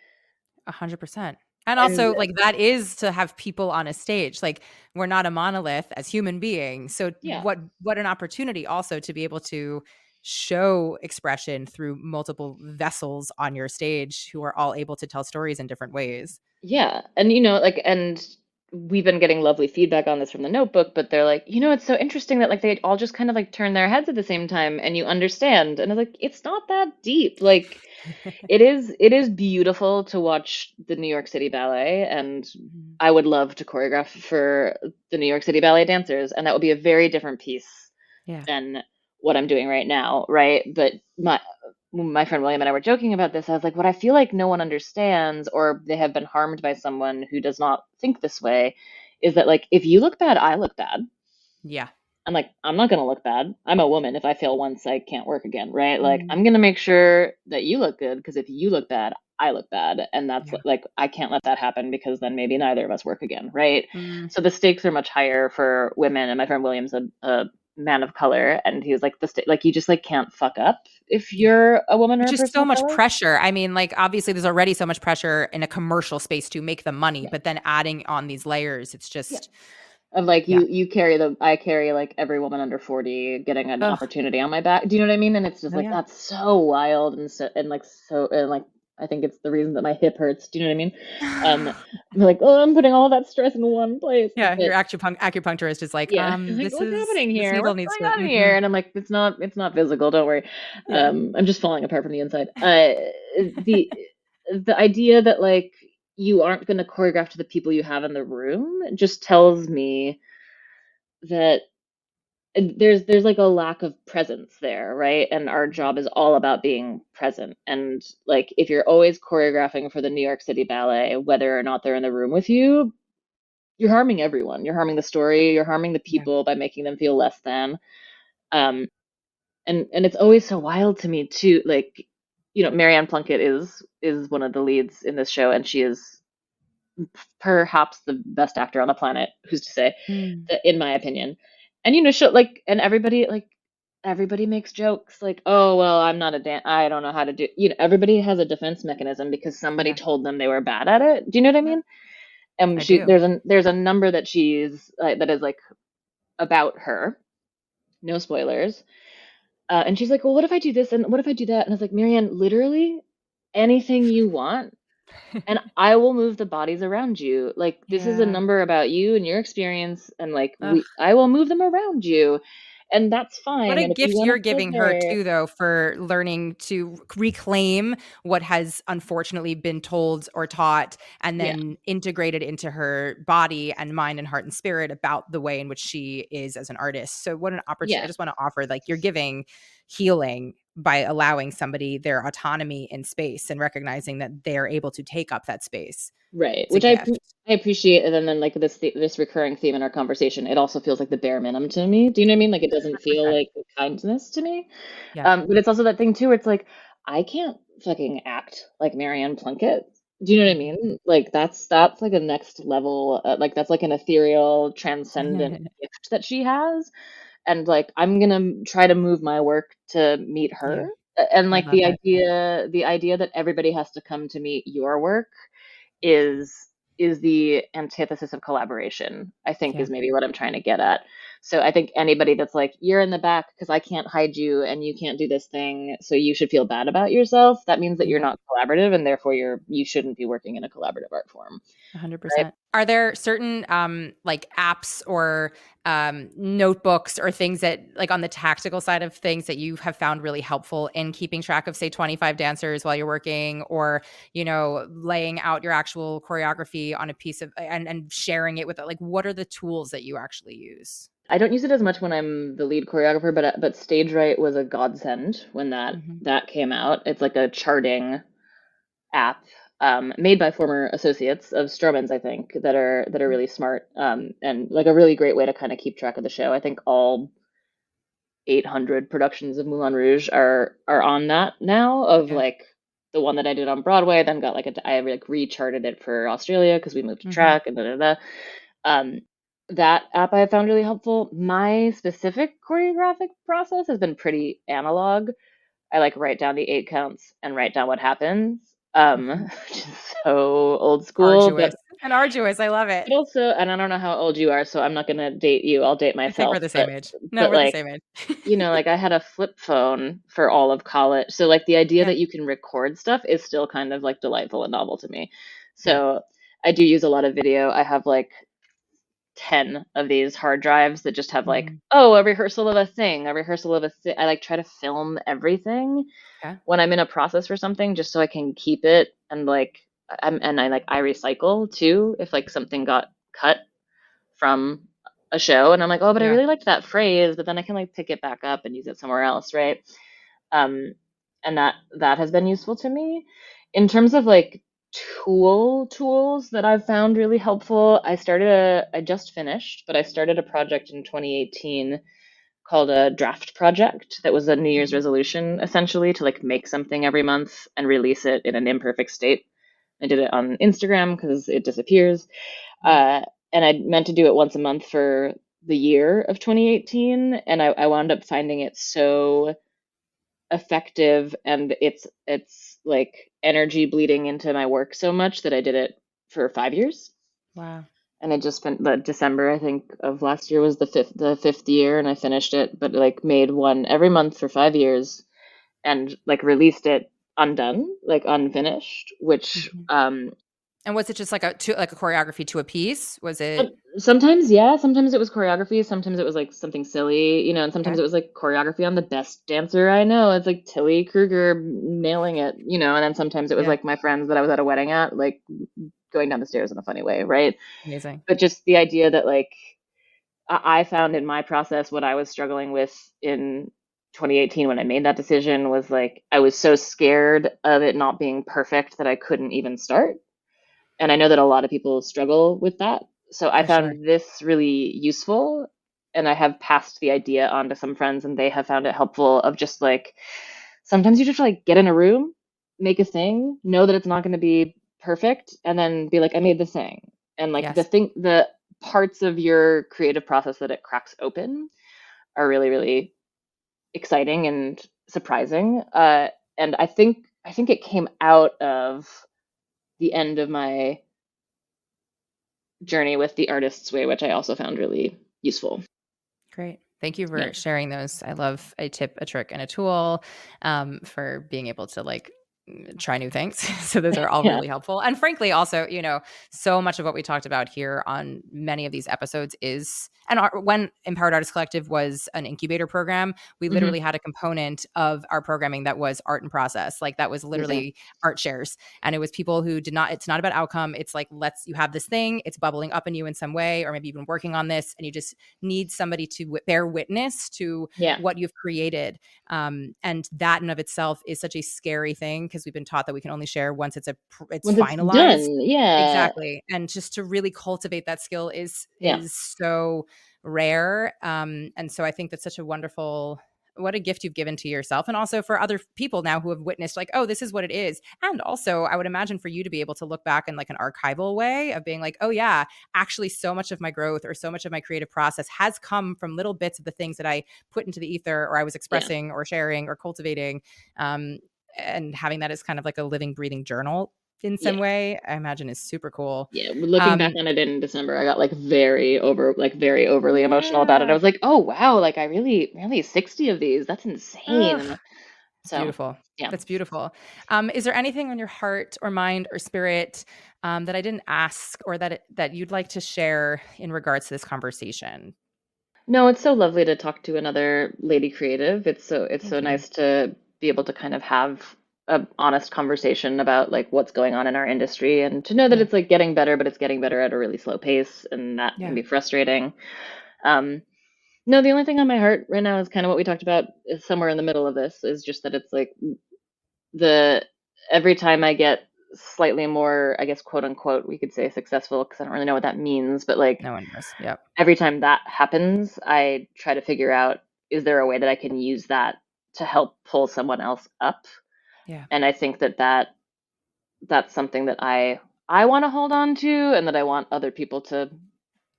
100%. And And also, like, that is to have people on a stage. Like, we're not a monolith as human beings. So yeah, what an opportunity also to be able to show expression through multiple vessels on your stage who are all able to tell stories in different ways. yeah. And like and we've been getting lovely feedback on this from the notebook, but they're like, it's so interesting that like they all just kind of like turn their heads at the same time and you understand. And I was like, it's not that deep. Like it is beautiful to watch the New York City Ballet, and Mhm. I would love to choreograph for the New York City Ballet dancers, and that would be a very different piece Yeah. than what I'm doing right now, right? But my friend William and I were joking about this. I was like, what I feel like no one understands, or they have been harmed by someone who does not think this way, is that like if you look bad, I look bad. Yeah. I'm like, I'm not gonna look bad. I'm a woman. If I fail once, I can't work again, right? Like, Mm. I'm gonna make sure that you look good because if you look bad, I look bad, and that's Yeah. like I can't let that happen because then maybe neither of us work again, right? Mm. So the stakes are much higher for women. And my friend William's a man of color, and he was like like you just like can't fuck up if Yeah. you're a woman or Which a is person so of much color. pressure. I mean, like, obviously, there's already so much pressure in a commercial space to make the money, Yeah, but then adding on these layers, it's yeah. just Of like yeah. you carry the I carry like every woman under 40 getting an Ugh. opportunity on my back. Do you know what I mean? And it's just Oh, like yeah. that's so wild and so and like I think it's the reason that my hip hurts. Do you know what I mean? I'm like, oh, I'm putting all that stress in one place. Yeah, But your acupuncturist is like, yeah, like this what's is happening this here? needle What's needs going to on here? mhm. And I'm like, it's not physical. Don't worry. Yeah. I'm just falling apart from the inside. The the idea that like you aren't going to choreograph to the people you have in the room just tells me that there's like a lack of presence there, right? And our Mhm. job is all about being present. And like if you're always choreographing for the New York City Ballet, whether or not they're in the room with you, you're harming everyone. You're harming the story, you're harming the Yeah. people by making them feel less than. Um and it's always so wild to me too, like Marianne Plunkett is one of the leads in this show, and she is perhaps the best actor on the planet. Who's to say? Mm. That, in my opinion. And she'll like, and everybody makes jokes like, "Oh well, I'm not a I don't know how to do." Everybody has a defense mechanism because somebody Yeah. told them they were bad at it. Do you know what I Yep. mean? And I do. there's a number that she's that is like about her. No spoilers. And she's like, "Well, what if I do this and what if I do that?" And I was like, "Marianne, literally anything you want, and I will move the bodies around you. Like this is a Yeah. number about you and your experience, and like Ugh. I will move them around you, and that's What fine. a And if you gift want to you're feel giving her there, too, though, for learning to reclaim what has unfortunately been told or taught and yeah, then integrate it into her body and mind and heart and spirit about the way in which she is as an artist. So what an opportunity. I yeah, just want to offer, like, you're giving healing by allowing somebody their autonomy in space and recognizing that they're able to take up that space. right. It's a Which gift. I appreciate, and then like this recurring theme in our conversation, it also feels like the bare minimum to me. Do you know what I mean? Like it doesn't feel 100%. like kindness to me. Yeah. But it's also that thing too, where it's like I can't fucking act like Marianne Plunkett. Do you know what I Mhm. mean? Like that's like a next level, like that's like an ethereal, transcendent gift that she has, and like I'm gonna try to move my work to meet Yeah. her. And I like love it. the idea that everybody has to come to meet your work is the antithesis of collaboration, I think, Yeah. is maybe what I'm trying to get at. So I think anybody that's like, you're in the back because I can't hide you and you can't do this thing, so you should feel bad about yourself, that means that you're Yeah. not collaborative, and therefore you shouldn't be working in a collaborative art form. Right? 100%. Are there certain, like, apps or, notebooks or things that, like, on the tactical side of things that you have found really helpful in keeping track of, say, 25 dancers while you're working or, laying out your actual choreography on a piece of and sharing it with like, what are the tools that you actually use? I don't use it as much when I'm the lead choreographer, but Stage Right was a godsend when Mhm. that came out. It's like a charting app, made by former associates of Stroman's, I think, that are Mm. really smart, and like a really great way to kind of keep track of the show. I think all 800 productions of Moulin Rouge are on that now. Of Yeah. like the one that I did on Broadway, then got like I like recharted it for Australia because we moved to Mhm. track and da da da. Um, that app I have found really helpful. My specific choreographic process has been pretty analog. I like write down the 8 counts and write down what happens. Mhm. Which is so old school, Arduous. And arduous, I love it. but also, and I don't know how old you are, so I'm not gonna date you. I'll date I think we're myself. the same age. No, But we're the like, same age. like I had a flip phone for all of college, so like the idea Yeah. that you can record stuff is still kind of like delightful and novel to me. Yeah. So I do use a lot of video. I have like 10 of these hard drives that just have like, Mhm. oh, a rehearsal of a thing, a rehearsal of a thing. I like try to film everything Yeah. when I'm in a process for something just so I can keep it, and like I recycle too if like something got cut from a show and I'm like, oh, but I Yeah. really liked that phrase, but then I can like pick it back up and use it somewhere else, right? Um, and that has been useful to me. In terms of like tools that I've found really helpful, I just finished, but I started a project in 2018 called a draft project that was a New Year's resolution, essentially, to like make something every month and release it in an imperfect state. I did it on Instagram because it disappears. Yeah. Uh, and I meant to do it once a month for the year of 2018. And I wound up finding it so effective, and it's like energy bleeding into my work so much that I did it for 5 years. Wow. And I just spent the December, I think, of last year was the fifth year, and I finished it, but like made one every month for 5 years, and like released it undone, like unfinished, which Mhm. And was it just like like a choreography to a piece? Was it sometimes, yeah, sometimes it was choreography, sometimes it was like something silly, and sometimes okay? it was like choreography on the best dancer I know. It's like Tilly Kruger nailing it, and then sometimes it was Yeah. like my friends that I was at a wedding at, like going down the stairs in a funny way, right? Amazing. But just the idea that like I found in my process what I was struggling with in 2018 when I made that decision was like I was so scared of it not being perfect that I couldn't even start. And I know that a lot of people struggle with that. So I For sure. found this really useful. And I have passed the idea on to some friends, and they have found it helpful of just like sometimes you just like get in a room, make a thing, know that it's not going to be perfect, and then be like, I made this thing. And like Yes. the parts of your creative process that it cracks open are really, really exciting and surprising. And I think it came out of the end of my journey with the artist's way, which I also found really useful. Great. Thank you Yeah. for sharing those. I love a tip, a trick, and a tool for being able to like try new things. So those are all Yeah. really helpful. And frankly, also, so much of what we talked about here on many of these episodes is, and when Empowered Artists Collective was an incubator program, we Hmm. literally had a component of our programming that was art and process. Like that was Amazing. literally art shares. And it was people who did not, it's not about outcome. It's like, you have this thing, it's bubbling up in you in some way, or maybe you've been working on this and you just need somebody to bear witness to Yeah. what you've created. And that in of itself is such a scary thing because we've been taught that we can only share once it's Once it's finalized. done. Yeah. Exactly. And just to really cultivate that skill Yeah. is so rare. And so I think that's such a wonderful, what a gift you've given to yourself and also for other people now who have witnessed like, oh, this is what it is. And also I would imagine for you to be able to look back in like an archival way of being like, oh yeah, actually so much of my growth or so much of my creative process has come from little bits of the things that I put into the ether or I was Yeah. expressing or sharing or cultivating. Um, and having that as kind of like a living, breathing journal in Yeah. some way, I imagine is super cool. Yeah. Looking back Um, on it in December, I got like very overly emotional about it. I yeah. was like, oh wow, like I really 60 of these. That's Ugh, insane. it's So beautiful. yeah. That's beautiful. Is there anything on your heart or mind or spirit that I didn't ask or that you'd like to share in regards to this conversation? No, it's so lovely to talk to another lady creative. It's so Thank you. nice to be able to kind of have a honest conversation about like what's going on in our industry, and to know that Yeah. it's like getting better, but it's getting better at a really slow pace, and that can Yeah. be frustrating. Um, no, the only thing on my heart right now is kind of what we talked about, is somewhere in the middle of this, is just that it's like the every time I get slightly more, I guess, quote unquote, we could say successful, because I don't really know what that means, but like No one knows. Yep. every time that happens, I try to figure out, is there a way that I can use that to help pull someone else up? Yeah. And I think that's something that I want to hold on to, and that I want other people to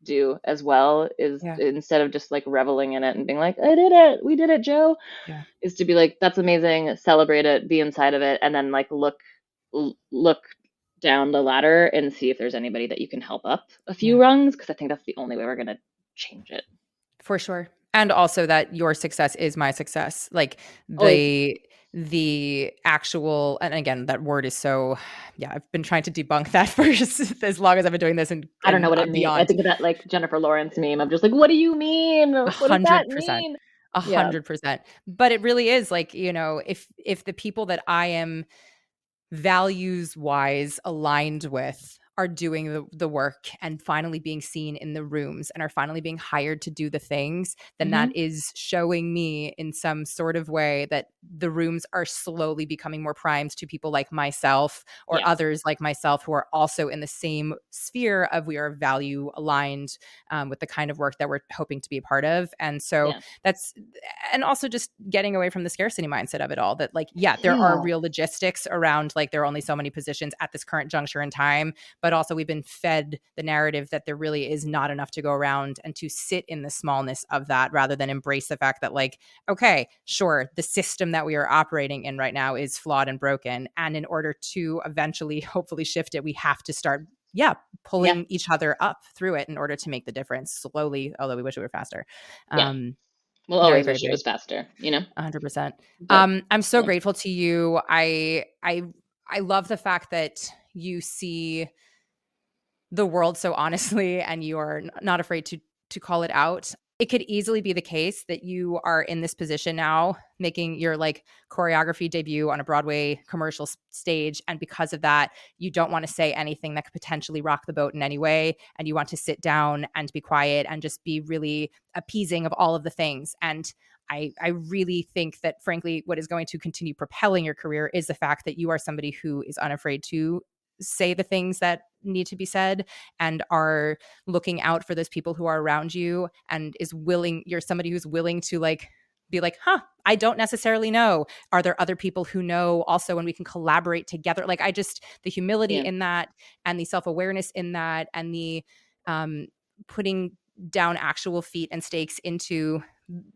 do as well, is Yeah. instead of just like reveling in it and being like, I did it, we did it, Joe, Yeah. is to be like, that's amazing, celebrate it, be inside of it, and then like look down the ladder and see if there's anybody that you can help up a few Yeah. rungs, because I think that's the only way we're going to change it. For sure. And also that your success is my success. Like Always. the actual, and again, that word is so, yeah, I've been trying to debunk that for as long as I've been doing this and I don't know what it means. I beyond. think of that like Jennifer Lawrence meme of just like, what do you mean? What does that 100%. mean? A Yeah. 100%. But it really is like, if the people that I am values wise aligned with are doing the work and finally being seen in the rooms and are finally being hired to do the things, then that Hmm. is showing me in some sort of way that the rooms are slowly becoming more primed to people like myself or Yeah. others like myself who are also in the same sphere of we are value aligned with the kind of work that we're hoping to be a part of. And so Yeah. that's, and also just getting away from the scarcity mindset of it all, that like, yeah, there are Yeah. real logistics around like there are only so many positions at this current juncture in time, but also we've been fed the narrative that there really is not enough to go around, and to sit in the smallness of that rather than embrace the fact that like, okay, sure, the system that we are operating in right now is flawed and broken, and in order to eventually hopefully shift it, we have to start, yeah, Yeah. pulling each other up through it in order to make the difference slowly, although we wish it were faster. Yeah. um We'll Very, always very, wish it very was faster, you know? 100%. But I'm so yeah. grateful to you. I love the fact that you see the world so honestly and you are not afraid to call it out. It could easily be the case that you are in this position now making your like choreography debut on a Broadway commercial stage, and because of that you don't want to say anything that could potentially rock the boat in any way, and you want to sit down and be quiet and just be really appeasing of all of the things. And I really think that frankly what is going to continue propelling your career is the fact that you are somebody who is unafraid to say the things that need to be said and are looking out for those people who are around you, and is willing, you're somebody who's willing to like be like, huh, I don't necessarily know, are there other people who know also, and we can collaborate together. Like I just, the humility Yeah. in that and the self-awareness in that and the um putting down actual feet and stakes into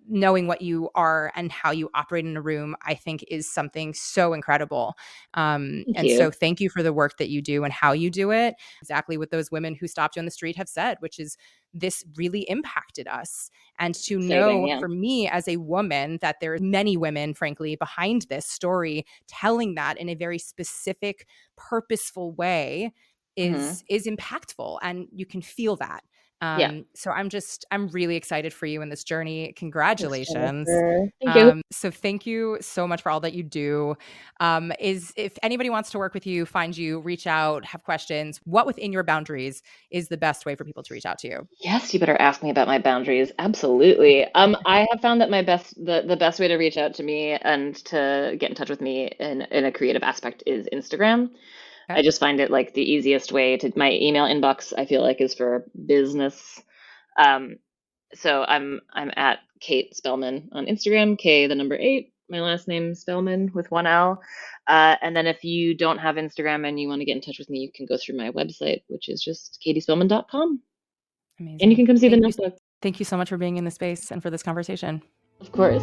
knowing what you are and how you operate in a room, I think is something so incredible. Thank And so you. thank you for the work that you do and how you do it. Exactly what those women who stopped you on the street have said, which is this really impacted us. And to Exciting. know Yeah. for me as a woman that there are many women, frankly, behind this story telling that in a very specific, purposeful way Hmm. is impactful, and you can feel that. Yeah. I'm really excited for you in this journey. Thanks, Congratulations. Jennifer. Thank you. So thank you so much for all that you do. Is if anybody wants to work with you, find you, reach out, have questions, what within your boundaries is the best way for people to reach out to you? Yes, you better ask me about my boundaries. Absolutely. I have found that the best way to reach out to me and to get in touch with me in a creative aspect is Instagram. Okay. I just find it like the easiest way to my email inbox, I feel like, is for business. Um, so I'm at Kate Spelman on Instagram, K the number 8, my last name Spelman with one L. And then if you don't have Instagram and you want to get in touch with me, you can go through my website, which is just katiespelman.com. And you Amazing. can come see the notebook, Thank you so much for being in the space and for this conversation. of course.